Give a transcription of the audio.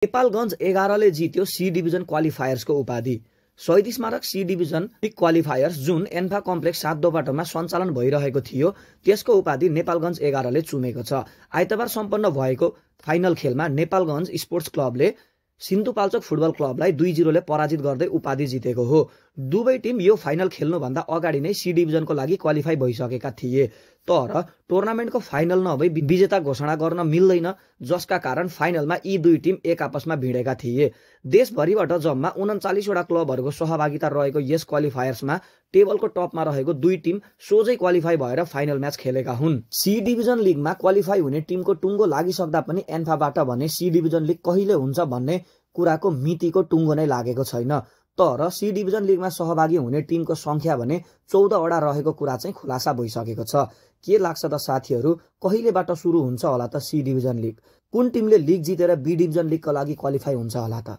नेपालगञ्ज 11 ले जित्यो C division क्वालिफायर्सको उपाधि। 37 स्मारक सी डिभिजन क्वालिफायर्स जुन एन्फा कम्प्लेक्स 7 दोबाटोमा सञ्चालन भइरहेको थियो, त्यसको उपाधि नेपालगञ्ज 11 ले चुमेको छ। आइतबार सम्पन्न भएको फाइनल खेलमा नेपालगञ्ज स्पोर्ट्स क्लबले सिन्धुपाल्चोक फुटबल क्लबलाई 2-0 ले पराजित गर्दै उपाधि जितेको हो। दुवै टिम यो फाइनल खेल्नुभन्दा अगाडि नै सी डिभिजनको लागि क्वालिफाई भइसकेका थिए, तर टुर्नामेन्टको फाइनल नभई विजेता घोषणा गर्न मिल्दैन, जसका कारण फाइनलमा यी दुई टिम एक आपसमा भिडेका थिए। देशभरिबाट जम्मा 39 वटा क्लबहरूको सहभागिता रहेको यस क्वालिफायर्समा टेबलको टपमा रहेको दुई टिम सोझै क्वालिफाई भएर फाइनल म्याच खेलेका हुन्। सी डिभिजन लिगमा क्वालिफाई हुने टिमको टुङ्गो लागिसक्दा पनि एन्फाबाट भने सी डिभिजन लिग कहिले हुन्छ भन्ने कुराको मितिको टुङ्गो नै लागेको छैन। तर सी डिभिजन लिगमा सहभागी हुने टिमको संख्या भने 14 वटा रहेको कुरा चाहिँ खुलासा भइसकेको छ। के लाग्छ त साथीहरू, कहिलेबाट सुरु हुन्छ होला त सी डिभिजन लिग? कुन टिमले लिग जितेर बी डिभिजन लिगको लागि क्वालिफाई हुन्छ होला त?